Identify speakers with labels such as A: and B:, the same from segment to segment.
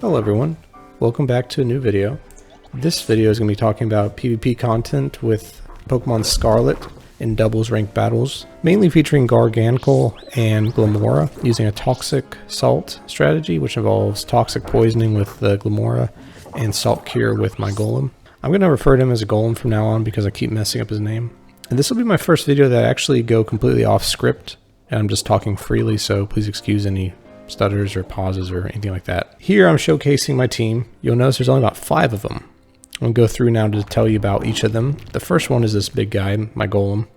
A: Hello everyone, welcome back to a new video. This video is going to be talking about PvP content with Pokemon Scarlet in doubles ranked battles, mainly featuring Gholdengo and Glimmora, using a toxic salt strategy which involves toxic poisoning with the Glimmora and salt cure with my Golem. I'm going to refer to him as a Golem from now on because I keep messing up his name. And this will be my first video that I actually go completely off script, and I'm just talking freely, so please excuse any stutters or pauses or anything like that. Here I'm showcasing my team. You'll notice there's only about 5 of them. I'm going to go through now to tell you about each of them. The first one is this big guy, my Golem.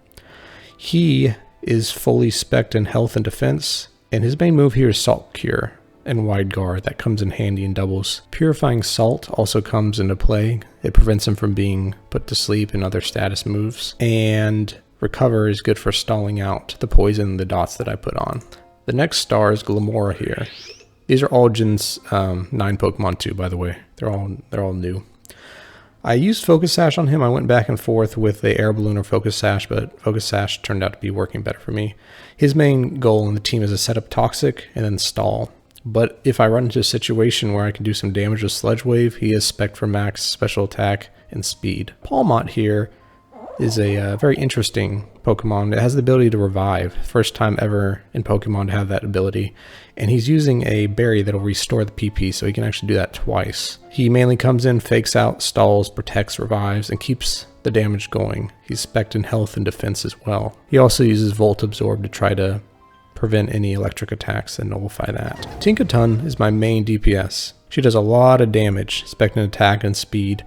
A: He is fully spec'd in health and defense, and his main move here is Salt Cure and Wide Guard. That comes in handy in doubles. Purifying Salt also comes into play. It prevents him from being put to sleep in other status moves. And Recover is good for stalling out the poison and the dots that I put on. The next star is Glimmora here. These are all Gen's 9 Pokemon too, by the way. They're all new. I used Focus Sash on him. I went back and forth with the Air Balloon or Focus Sash, but Focus Sash turned out to be working better for me. His main goal in the team is to set up Toxic and then stall. But if I run into a situation where I can do some damage with Sludge Wave, he is spec'd for max special attack and speed. Palmot here is a very interesting Pokemon. It has the ability to revive. First time ever in Pokemon to have that ability. And he's using a berry that'll restore the PP, so he can actually do that twice. He mainly comes in, fakes out, stalls, protects, revives, and keeps the damage going. He's spec'd in health and defense as well. He also uses Volt Absorb to try to prevent any electric attacks and nullify that. Tinkaton is my main DPS. She does a lot of damage, spec'd in attack and speed.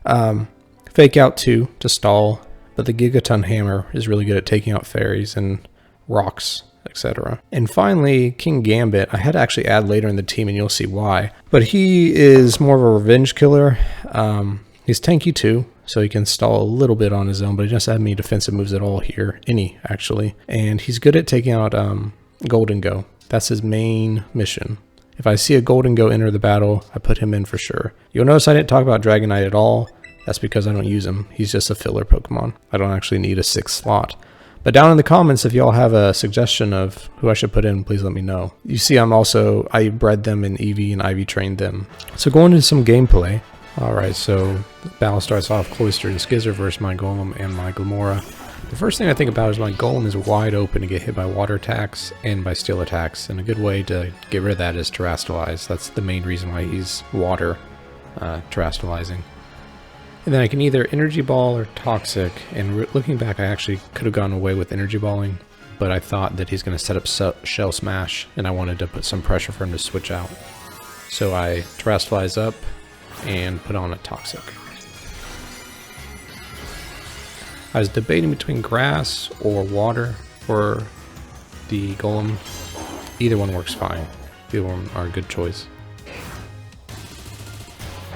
A: Fake out too, to stall. But the Gigaton Hammer is really good at taking out fairies and rocks, etc. And finally, King Gambit. I had to actually add later in the team, and you'll see why. But he is more of a revenge killer. He's tanky too, so he can stall a little bit on his own, but he doesn't have any defensive moves at all here. Any, actually. And he's good at taking out Gholdengo. That's his main mission. If I see a Gholdengo enter the battle, I put him in for sure. You'll notice I didn't talk about Dragonite at all. That's because I don't use him. He's just a filler Pokemon. I don't actually need a 6th slot. But down in the comments, if y'all have a suggestion of who I should put in, please let me know. You see I bred them in EV and IV trained them. So going into some gameplay. Alright, so the battle starts off Cloister and Skizzer versus my Golem and my Glimmora. The first thing I think about is my Golem is wide open to get hit by water attacks and by steel attacks. And a good way to get rid of that is Terrastalize. That's the main reason why he's water Terrastalizing. And then I can either Energy Ball or Toxic, and looking back I actually could have gone away with Energy Balling, but I thought that he's going to set up Shell Smash, and I wanted to put some pressure for him to switch out. So I Terrastalize up and put on a Toxic. I was debating between Grass or Water for the Golem. Either one works fine. Either one are a good choice.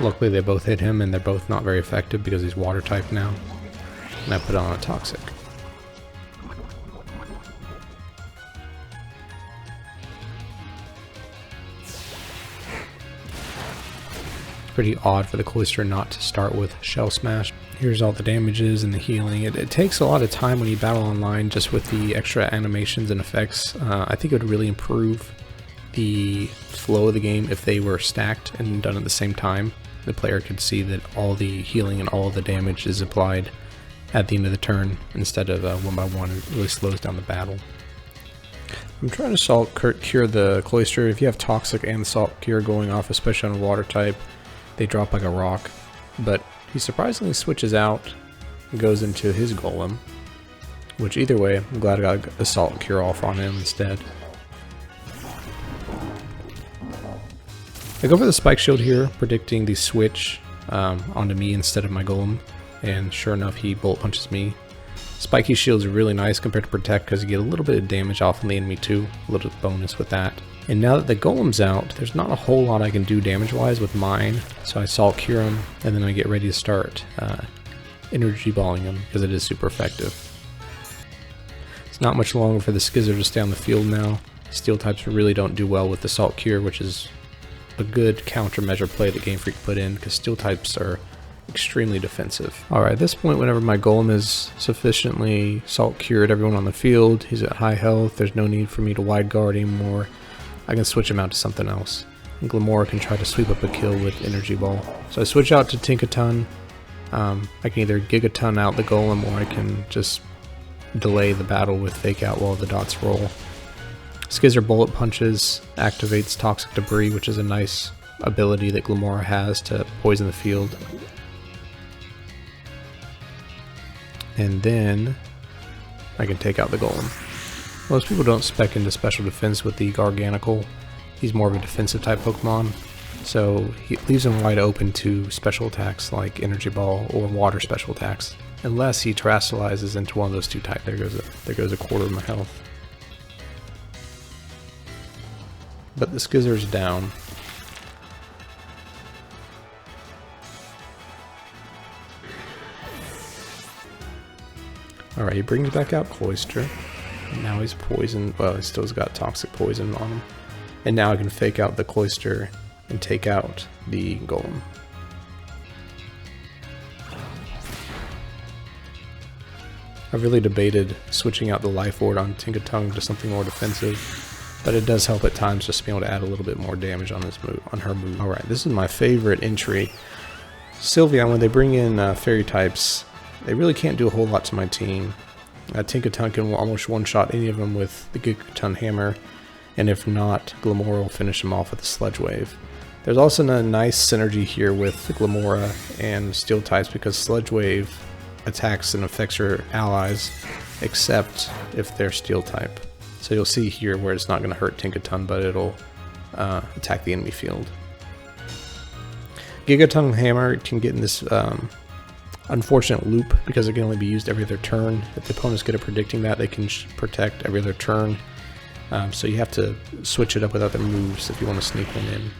A: Luckily they both hit him, and they're both not very effective because he's water type now. And I put on a Toxic. Pretty odd for the Cloister not to start with Shell Smash. Here's all the damages and the healing. It takes a lot of time when you battle online just with the extra animations and effects. I think it would really improve the flow of the game if they were stacked and done at the same time. The player could see that all the healing and all the damage is applied at the end of the turn instead of one by one. It really slows down the battle. I'm trying to Salt Cure the Cloister. If you have Toxic and Salt Cure going off, especially on a water type, they drop like a rock. But he surprisingly switches out and goes into his Golem, which either way, I'm glad I got a Salt Cure off on him instead. I go for the Spike Shield here, predicting the switch onto me instead of my Golem, and sure enough he Bolt Punches me. Spiky Shield's really nice compared to Protect because you get a little bit of damage off of the enemy too, a little bonus with that. And now that the Golem's out, there's not a whole lot I can do damage-wise with mine, so I Salt Cure him, and then I get ready to start Energy Balling him because it is super effective. It's not much longer for the Skizzer to stay on the field now. Steel types really don't do well with the Salt Cure, which is a good countermeasure play that Game Freak put in because steel types are extremely defensive. Alright, at this point, whenever my Golem is sufficiently Salt Cured everyone on the field, he's at high health, there's no need for me to Wide Guard anymore, I can switch him out to something else. and Glamora can try to sweep up a kill with Energy Ball. So I switch out to Tinkaton. I can either Gigaton out the Golem, or I can just delay the battle with Fake Out while the dots roll. Skizzer Bullet Punches activates Toxic Debris, which is a nice ability that Glamora has to poison the field. And then I can take out the Golem. Most people don't spec into special defense with the Garganacl. He's more of a defensive type Pokemon, so he leaves him wide open to special attacks like Energy Ball or Water special attacks, unless he terrestrializes into one of those two types. There goes a quarter of my health. But the Skizzer's down. Alright, he brings back out Cloyster. And now he's poisoned. Well, he still's got Toxic Poison on him. And now I can Fake Out the Cloyster and take out the Golem. I've really debated switching out the Life Orb on Tinkaton to something more defensive, but it does help at times just to be able to add a little bit more damage on this move, on her move. Alright, this is my favorite entry. Sylveon, when they bring in fairy types, they really can't do a whole lot to my team. Tinkaton can almost one-shot any of them with the Gigaton Hammer, and if not, Glamora will finish him off with the Sludge Wave. There's also a nice synergy here with Glamora and Steel types, because Sludge Wave attacks and affects her allies, except if they're Steel type. So you'll see here where it's not going to hurt Tinkaton, but it'll attack the enemy field. Gigaton Hammer can get in this unfortunate loop because it can only be used every other turn. If the opponent's good at predicting that, they can protect every other turn. So you have to switch it up with other moves if you want to sneak one in.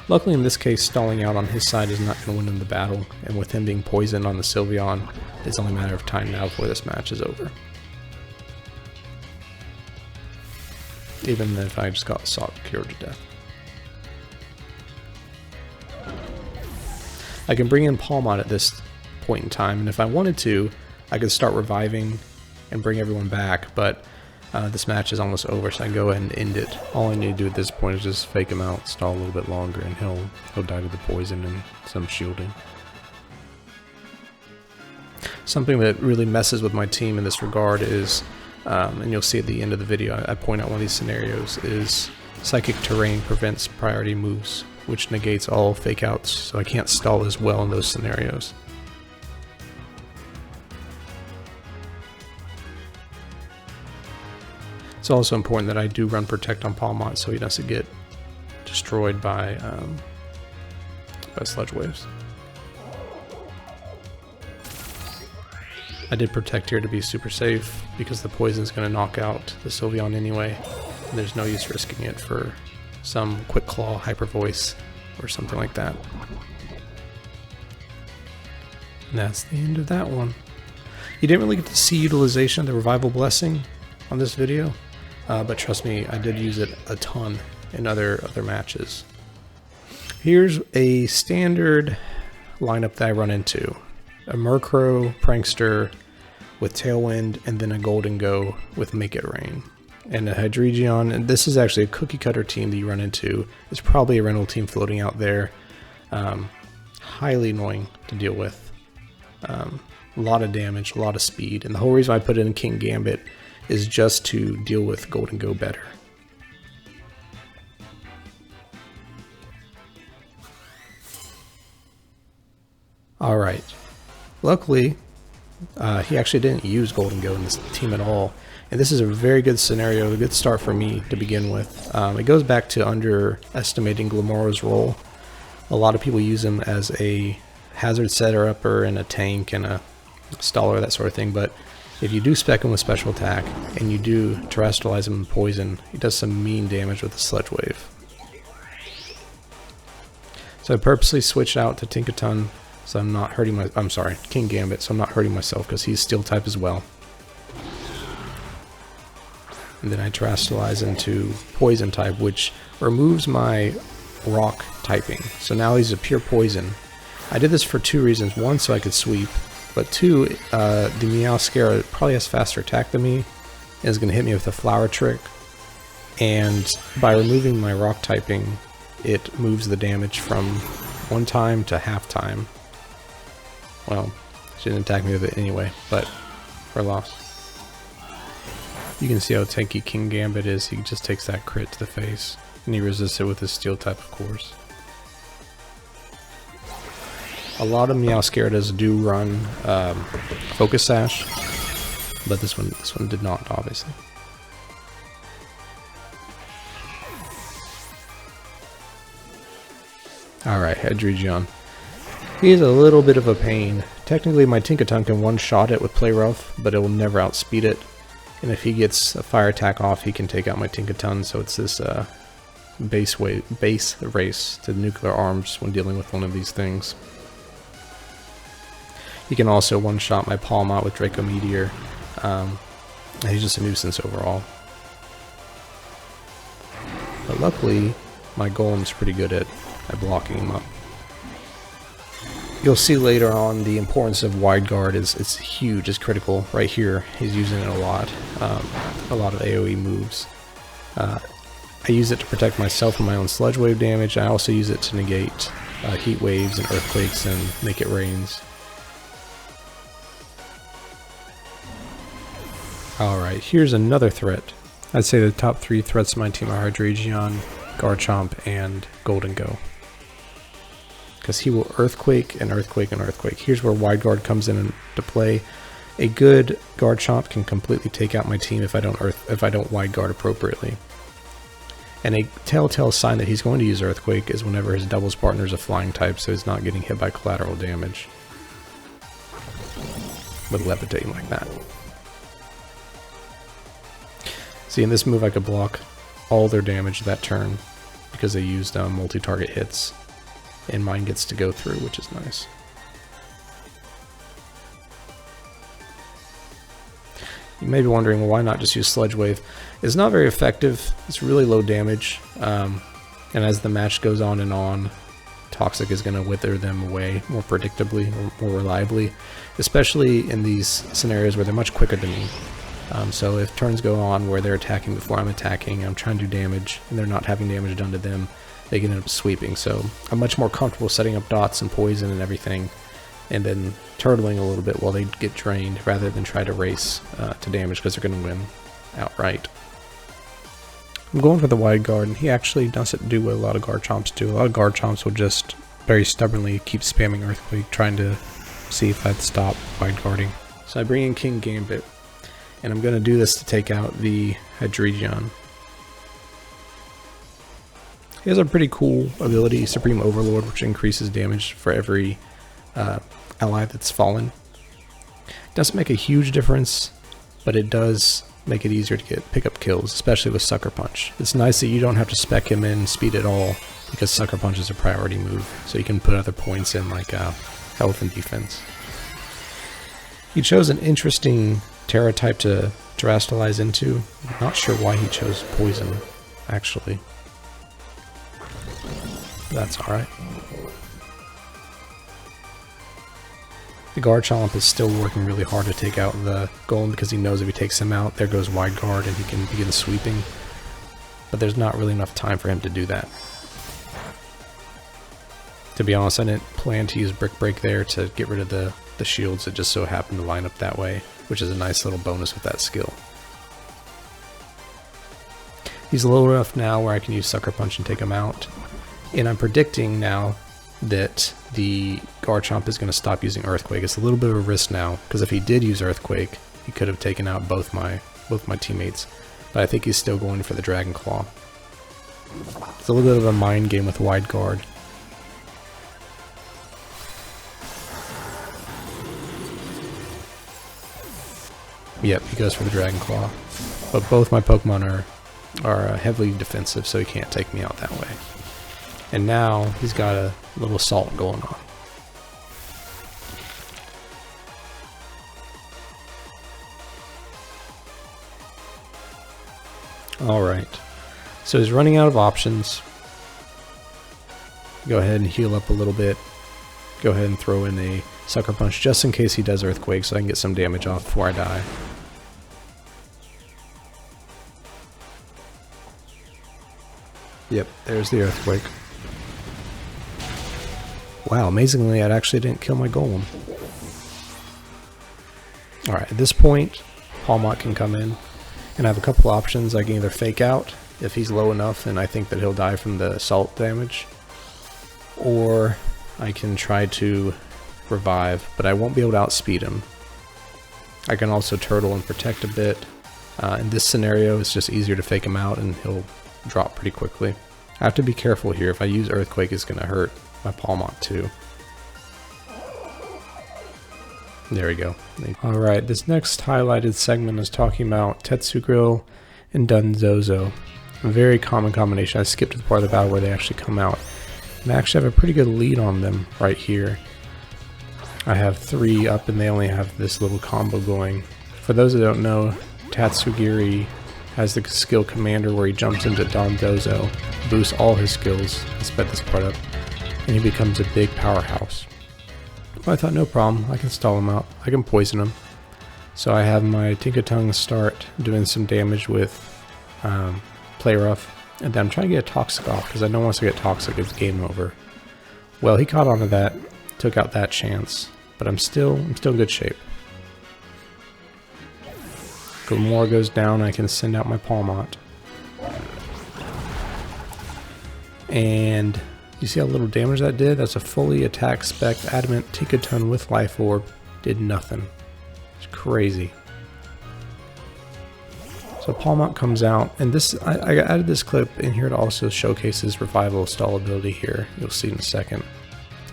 A: Luckily in this case, stalling out on his side is not going to win him the battle, and with him being poisoned on the Sylveon, it's only a matter of time now before this match is over. Even if I just got sought cured to death. I can bring in Palmon at this point in time, and if I wanted to, I could start reviving and bring everyone back, but this match is almost over, so I can go ahead and end it. All I need to do at this point is just fake him out, stall a little bit longer, and he'll die to the poison and some shielding. Something that really messes with my team in this regard is, and you'll see at the end of the video, I point out one of these scenarios, is Psychic Terrain prevents priority moves, which negates all fake outs, so I can't stall as well in those scenarios. It's also important that I do run Protect on Palmon so he doesn't get destroyed by Sludge Waves. I did Protect here to be super safe because the poison is going to knock out the Sylveon anyway, and there's no use risking it for some Quick Claw, Hyper Voice, or something like that. And that's the end of that one. You didn't really get to see utilization of the Revival Blessing on this video, but trust me, I did use it a ton in other matches. Here's a standard lineup that I run into. A Murkrow Prankster with Tailwind, and then a Gholdengo with Make It Rain. And a Hydreigon, and this is actually a cookie cutter team that you run into. It's probably a rental team floating out there. Highly annoying to deal with. A lot of damage, a lot of speed, and the whole reason I put it in King Gambit is just to deal with Gholdengo better. Alright, luckily he actually didn't use Gholdengo in this team at all, and this is a very good scenario, a good start for me to begin with. It goes back to underestimating Glamora's role. A lot of people use him as a hazard setter-upper and a tank and a staller, that sort of thing, but if you do spec him with special attack and you do terrestrialize him in poison, he does some mean damage with the Sludge Wave. So I purposely switched out to Tinkaton so I'm not hurting King Gambit, so I'm not hurting myself because he's Steel type as well. And then I terrestrialize into Poison type, which removes my Rock typing. So now he's a pure Poison. I did this for two reasons. One, so I could sweep. But two, the Meowscarada probably has faster attack than me, and is going to hit me with a Flower Trick. and by removing my rock typing, it moves the damage from 1 time to half time. Well, she didn't attack me with it anyway, but for loss. You can see how tanky King Gambit is. He just takes that crit to the face, and he resists it with his steel type, of course. A lot of Meowscaradas do run Focus Sash, but this one did not, obviously. Alright, Hedregion. He's a little bit of a pain. Technically my Tinkaton can one-shot it with Play Rough, but it will never outspeed it. And if he gets a fire attack off, he can take out my Tinkaton, so it's this base race to nuclear arms when dealing with one of these things. He can also one-shot my Palmot with Draco Meteor. He's just a nuisance overall. But luckily, my Golem's pretty good at blocking him up. You'll see later on the importance of Wide Guard is huge, is critical. Right here, he's using it a lot of AoE moves. I use it to protect myself from my own Sludge Wave damage. I also use it to negate Heat Waves and Earthquakes and make it rains. Alright, here's another threat. I'd say the top 3 threats to my team are Hydreigon, Garchomp, and Gholdengo. Because he will Earthquake and Earthquake and Earthquake. Here's where Wide Guard comes into play. A good Garchomp can completely take out my team if I don't Wide Guard appropriately. And a telltale sign that he's going to use Earthquake is whenever his doubles partner is a flying type, so he's not getting hit by collateral damage with levitating like that. See, in this move I could block all their damage that turn because they used multi-target hits, and mine gets to go through, which is nice. You may be wondering, well, why not just use Sludge Wave? It's not very effective, it's really low damage, and as the match goes on, Toxic is going to wither them away more predictably, or more reliably, especially in these scenarios where they're much quicker than me. So if turns go on where they're attacking before I'm attacking, I'm trying to do damage, and they're not having damage done to them, they can end up sweeping. So I'm much more comfortable setting up dots and poison and everything, and then turtling a little bit while they get drained, rather than try to race to damage, because they're going to win outright. I'm going for the Wide Guard, and he actually doesn't do what a lot of Garchomps do. A lot of Garchomps will just very stubbornly keep spamming Earthquake, trying to see if I'd stop Wide Guarding. So I bring in King Gambit, and I'm going to do this to take out the Hydreigon. He has a pretty cool ability, Supreme Overlord, which increases damage for every ally that's fallen. It doesn't make a huge difference, but it does make it easier to pick up kills, especially with Sucker Punch. It's nice that you don't have to spec him in speed at all, because Sucker Punch is a priority move, so you can put other points in like health and defense. He chose an interesting Terra type to Terastallize into. I'm not sure why he chose Poison, actually. That's alright. The Garchomp is still working really hard to take out the Golem, because he knows if he takes him out, there goes Wide Guard and he can begin sweeping. But there's not really enough time for him to do that. To be honest, I didn't plan to use Brick Break there to get rid of the shields. It just so happened to line up that way, which is a nice little bonus with that skill. He's low enough now where I can use Sucker Punch and take him out. And I'm predicting now that the Garchomp is going to stop using Earthquake. It's a little bit of a risk now, because if he did use Earthquake, he could have taken out both my teammates. But I think he's still going for the Dragon Claw. It's a little bit of a mind game with Wide Guard. Yep, he goes for the Dragon Claw. But both my Pokemon are heavily defensive, so he can't take me out that way. And now he's got a little assault going on. Alright, so he's running out of options. Go ahead and heal up a little bit. Go ahead and throw in a Sucker Punch just in case he does Earthquake, so I can get some damage off before I die. Yep, there's the Earthquake. Wow, amazingly, it actually didn't kill my Golem. Alright, at this point, Palmot can come in, and I have a couple options. I can either fake out if he's low enough and I think that he'll die from the assault damage, or I can try to revive, but I won't be able to outspeed him. I can also turtle and protect a bit. In this scenario, it's just easier to fake him out and he'll drop pretty quickly. I have to be careful here. If I use Earthquake, it's going to hurt my Palmot too. There we go. Alright, this next highlighted segment is talking about Tetsugrill and Dunzozo. A very common combination. I skipped to the part of the battle where they actually come out. And I actually have a pretty good lead on them right here. I have 3 up and they only have this little combo going. For those that don't know, Tatsugiri has the skill Commander where he jumps into Dondozo, boosts all his skills, I sped this part up, and he becomes a big powerhouse. Well, I thought no problem, I can stall him out, I can poison him. So I have my Tinkatongue start doing some damage with Play Rough, and then I'm trying to get a Toxic off, because I know once I get Toxic it's game over. Well, he caught on to that, took out that chance, but I'm still in good shape. Gilmore goes down, I can send out my Palmot. And you see how little damage that did? That's a fully attack spec Adamant Tinkaton with Life Orb. Did nothing. It's crazy. So Palmot comes out, and this I added this clip in here to also showcase his revival stall ability here. You'll see in a second.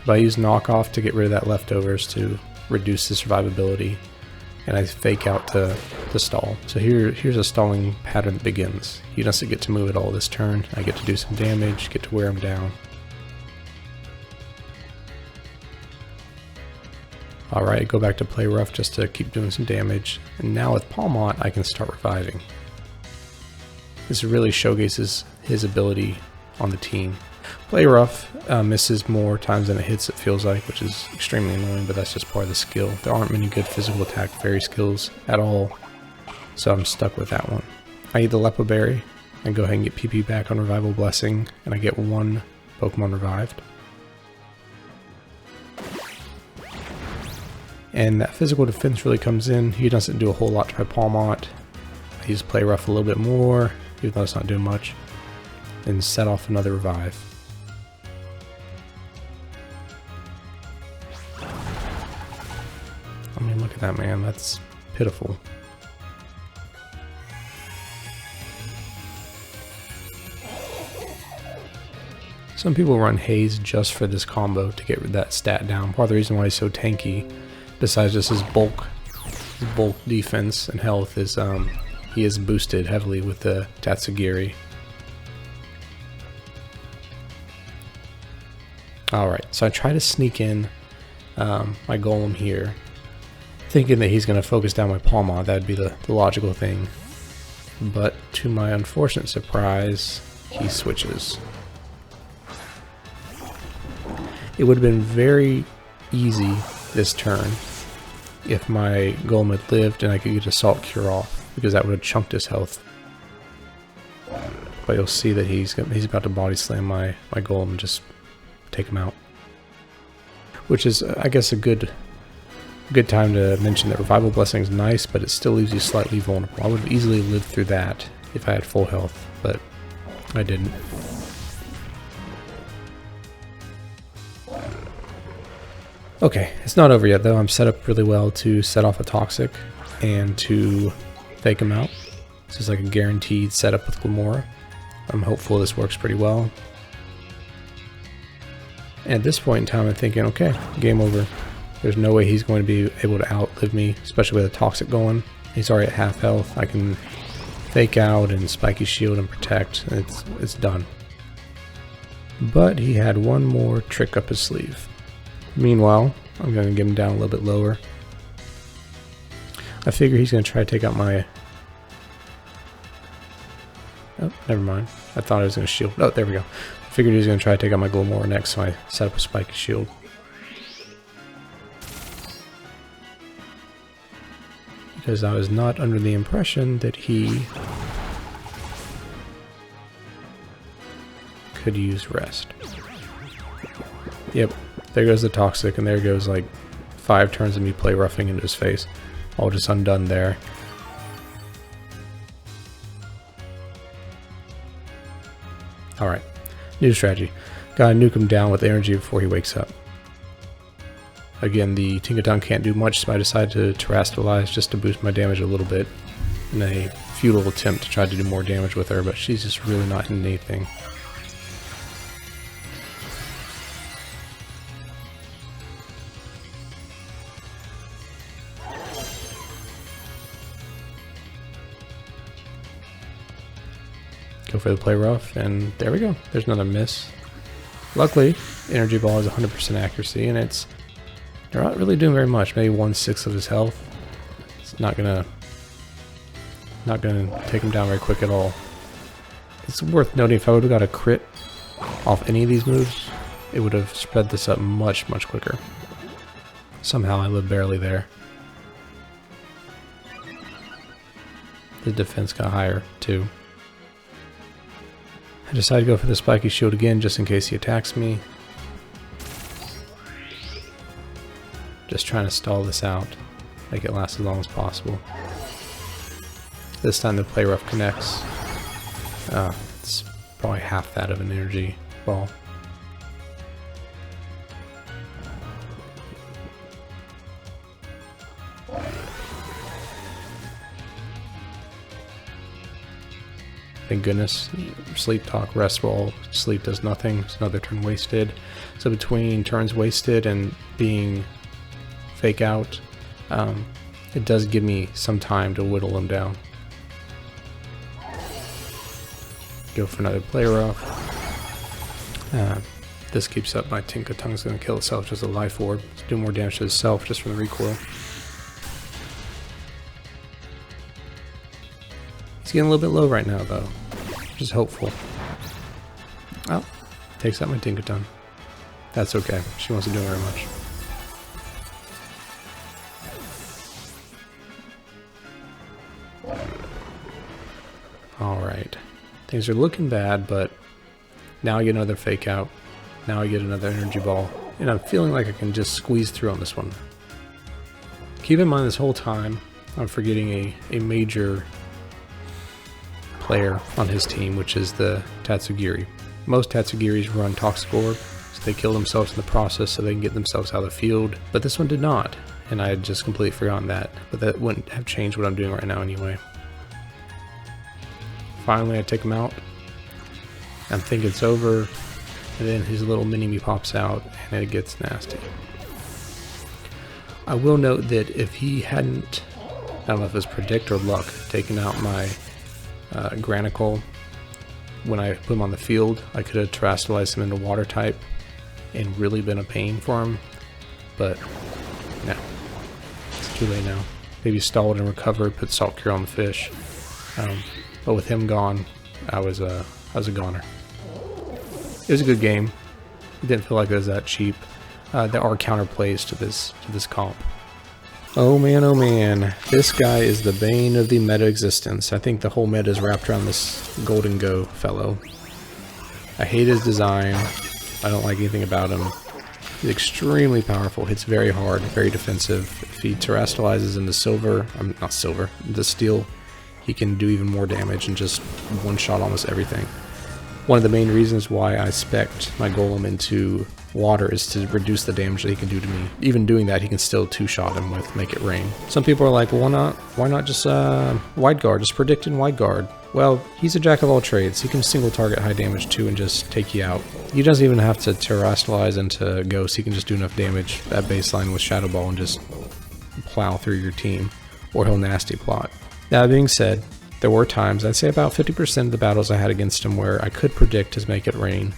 A: But I use knockoff to get rid of that leftovers to reduce the survivability, and I fake out to stall. So here's a stalling pattern that begins. He doesn't get to move at all this turn. I get to do some damage, get to wear him down. Alright, go back to Play Rough just to keep doing some damage. And now with Palmot, I can start reviving. This really showcases his ability on the team. Play Rough misses more times than it hits, it feels like, which is extremely annoying, but that's just part of the skill. There aren't many good physical attack fairy skills at all, so I'm stuck with that one. I eat the Lepo Berry and go ahead and get PP back on Revival Blessing, and I get 1 Pokemon revived. And that physical defense really comes in. He doesn't do a whole lot to my Palmot. I use Play Rough a little bit more, even though it's not doing much, and set off another revive. I mean, look at that, man. That's pitiful. Some people run Haze just for this combo to get that stat down. Part of the reason why he's so tanky, besides just his bulk defense and health, is he is boosted heavily with the Tatsugiri. Alright, so I try to sneak in my Golem here, thinking that he's going to focus down my Palmot. That'd be the logical thing. But to my unfortunate surprise, he switches. It would have been very easy this turn if my Golem had lived and I could get Assault Cure off, because that would have chunked his health. But you'll see that he's about to body slam my Golem and just take him out. Which is, I guess, a good time to mention that Revival Blessing is nice, but it still leaves you slightly vulnerable. I would have easily lived through that if I had full health, but I didn't. Okay, it's not over yet though. I'm set up really well to set off a Toxic and to fake him out. This is like a guaranteed setup with Glamora. I'm hopeful this works pretty well. And at this point in time I'm thinking, okay, game over. There's no way he's going to be able to outlive me, especially with a Toxic going. He's already at half health. I can fake out and Spiky Shield and protect. It's done. But he had one more trick up his sleeve. Meanwhile, I'm going to get him down a little bit lower. I figure he's going to try to take out my... Oh, never mind. I thought I was going to shield. Oh, there we go. I figured he was going to try to take out my Glamora next, so I set up a Spiky Shield. Because I was not under the impression that he could use rest. Yep, there goes the Toxic, and there goes like 5 turns of me play roughing into his face. All just undone there. Alright, new strategy. Gotta nuke him down with energy before he wakes up. Again, the Tinkaton can't do much, so I decided to terrestrialize just to boost my damage a little bit in a futile attempt to try to do more damage with her, but she's just really not in anything. Go for the play rough, and there we go. There's another miss. Luckily, Energy Ball has 100% accuracy, and they're not really doing very much. Maybe 1/6 of his health. It's not gonna take him down very quick at all. It's worth noting, if I would have got a crit off any of these moves, it would have sped this up much quicker. Somehow I live barely there. The defense got higher too. I decided to go for the spiky shield again just in case he attacks me. Just trying to stall this out, make it last as long as possible. This time the play rough connects. It's probably half that of an energy ball. Thank goodness. Sleep talk, rest roll, sleep does nothing. It's another turn wasted. So between turns wasted and being fake out, it does give me some time to whittle him down. Go for another play rough. This keeps up. My Tinkaton's going to kill itself just a life orb. It's doing more damage to itself just from the recoil. He's getting a little bit low right now, though, which is hopeful. Oh, takes out my Tinkaton. That's okay. She wasn't doing very much. Alright. Things are looking bad, but now I get another fake out. Now I get another energy ball. And I'm feeling like I can just squeeze through on this one. Keep in mind this whole time, I'm forgetting a major player on his team, which is the Tatsugiri. Most Tatsugiris run Toxic Orb, so they kill themselves in the process so they can get themselves out of the field, but this one did not, and I had just completely forgotten that, but that wouldn't have changed what I'm doing right now anyway. Finally I take him out, I'm thinking it's over, and then his little mini-me pops out, and it gets nasty. I will note that if he hadn't, I don't know if it was Predict or Luck, taken out my Granicle when I put him on the field, I could have terrestrialized him into water type and really been a pain for him, but no, it's too late now. Maybe stalled and recovered, put Salt Cure on the fish, but with him gone, I was a goner. It was a good game. It didn't feel like it was that cheap. There are counterplays to this comp. Oh man, this guy is the bane of the meta existence. I think the whole meta is wrapped around this Gholdengo fellow. I hate his design. I don't like anything about him. He's extremely powerful, hits very hard, very defensive. If he terrestrializes into the steel, he can do even more damage and just one-shot almost everything. One of the main reasons why I spec'd my golem into water is to reduce the damage that he can do to me. Even doing that, he can still two-shot him with Make It Rain. Some people are like, well, why not just wide guard, just predict in wide guard? Well, he's a jack of all trades. He can single target high damage too and just take you out. He doesn't even have to terrestrialize into Ghost. He can just do enough damage at baseline with Shadow Ball and just plow through your team, or he'll nasty plot. That being said, there were times, I'd say about 50% of the battles I had against him, where I could predict his Make It Rain,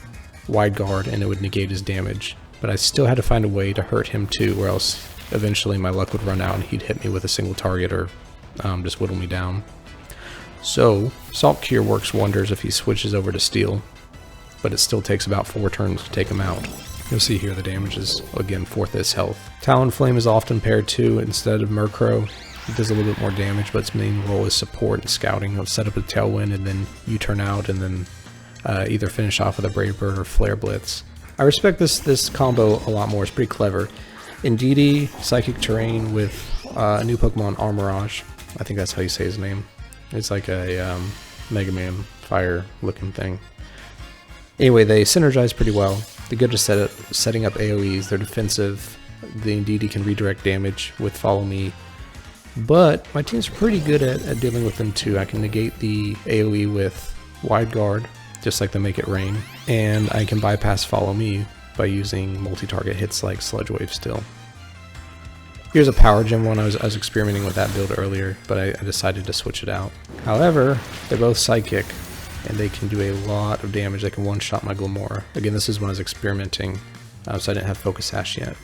A: wide guard, and it would negate his damage. But I still had to find a way to hurt him too, or else eventually my luck would run out and he'd hit me with a single target or just whittle me down. So, Salt Cure works wonders if he switches over to Steel, but it still takes about 4 turns to take him out. You'll see here the damage is, again, 4th his health. Talonflame is often paired too instead of Murkrow. It does a little bit more damage, but its main role is support and scouting. It'll set up a Tailwind, and then you turn out, and then either finish off with a Brave Bird or Flare Blitz. I respect this combo a lot more. It's pretty clever. Indeedee, Psychic Terrain with a new Pokemon, Armarogue. I think that's how you say his name. It's like a Mega Man fire looking thing. Anyway, they synergize pretty well. They're good at setting up AoEs. They're defensive. The Indeedee can redirect damage with Follow Me. But my team's pretty good at dealing with them too. I can negate the AoE with Wide Guard, just like the Make It Rain. And I can bypass Follow Me by using multi-target hits like Sludge Wave still. Here's a Power Gem one. I was experimenting with that build earlier, but I decided to switch it out. However, they're both Psychic, and they can do a lot of damage. They can one-shot my Glimmora. Again, this is when I was experimenting, so I didn't have Focus Sash yet.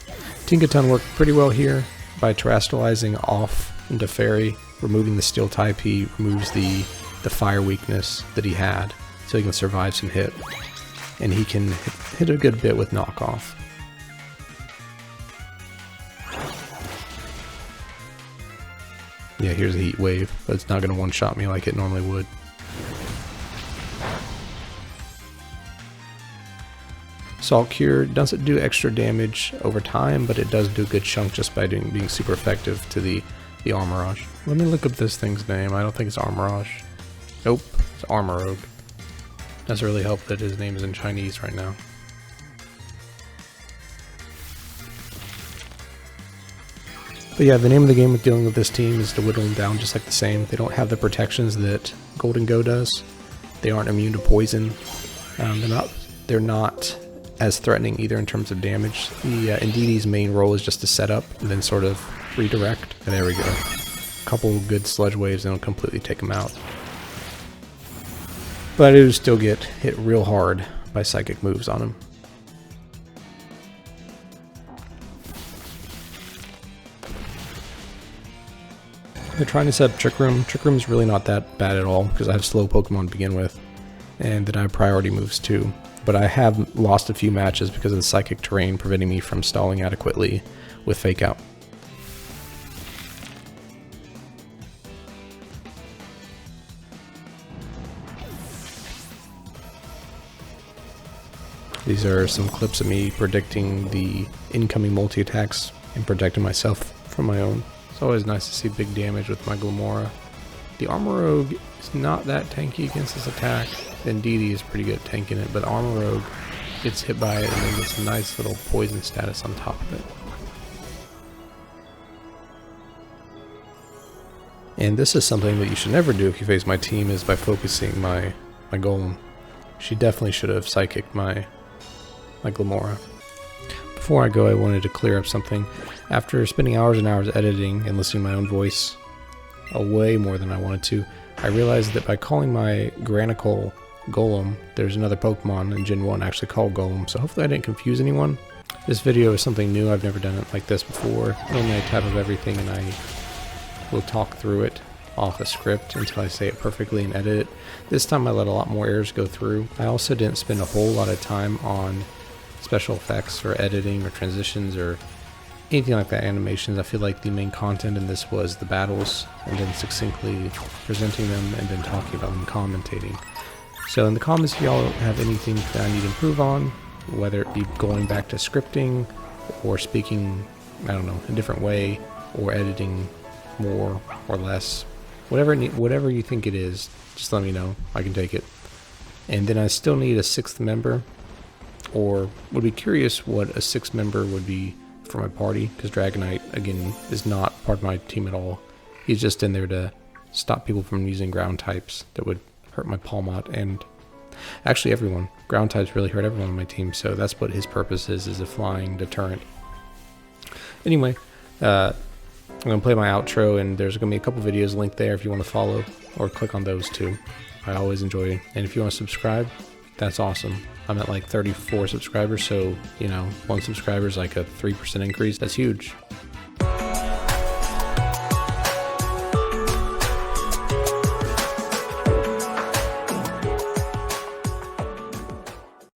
A: Tinkaton worked pretty well here by terrestrializing off into Fairy, removing the Steel type. He removes the fire weakness that he had, so he can survive some hit. And he can hit a good bit with Knockoff. Yeah, here's a Heat Wave, but it's not going to one-shot me like it normally would. Salt Cure doesn't do extra damage over time, but it does do a good chunk just by being super effective to the Armarogue. Let me look up this thing's name. I don't think it's Armarogue. Nope, it's Armarogue. Doesn't really help that his name is in Chinese right now. But yeah, the name of the game with dealing with this team is to whittle them down just like the same. They don't have the protections that Gholdengo does. They aren't immune to poison. They're not as threatening either in terms of damage. The Indeedee's main role is just to set up and then sort of redirect. And there we go. A couple good Sludge Waves and it'll completely take them out. But it would still get hit real hard by Psychic moves on him. They're trying to set up Trick Room. Trick Room's really not that bad at all because I have slow Pokemon to begin with, and then I have priority moves too. But I have lost a few matches because of the Psychic Terrain preventing me from stalling adequately with Fake Out. These are some clips of me predicting the incoming multi-attacks and protecting myself from my own. It's always nice to see big damage with my Glimmora. The Armarogue is not that tanky against this attack. Indeedee is pretty good at tanking it, but Armarogue gets hit by it and then gets a nice little poison status on top of it. And this is something that you should never do if you face my team, is by focusing my Golem. She definitely should have Psychicked my Glimmora. Before I go, I wanted to clear up something. After spending hours and hours editing and listening to my own voice, way more than I wanted to, I realized that by calling my Granicle Golem, there's another Pokemon in Gen 1 actually called Golem, so hopefully I didn't confuse anyone. This video is something new. I've never done it like this before. Normally I tab of everything and I will talk through it off a script until I say it perfectly and edit it. This time I let a lot more errors go through. I also didn't spend a whole lot of time on special effects or editing or transitions or anything like that, animations. I feel like the main content in this was the battles and then succinctly presenting them and then talking about them, commentating. So in the comments, if y'all have anything that I need to improve on, whether it be going back to scripting or speaking, I don't know, a different way, or editing more or less, whatever you think it is, just let me know. I can take it. And then I still need a 6th member, or would be curious what a 6th member would be for my party, because Dragonite, again, is not part of my team at all. He's just in there to stop people from using ground types that would hurt my Palmot, and actually everyone. Ground types really hurt everyone on my team, so that's what his purpose is a flying deterrent. Anyway, I'm going to play my outro, and there's going to be a couple videos linked there if you want to follow, or click on those too. I always enjoy it. And if you want to subscribe, that's awesome. I'm at like 34 subscribers, so, you know, 1 subscriber is like a 3% increase. That's huge.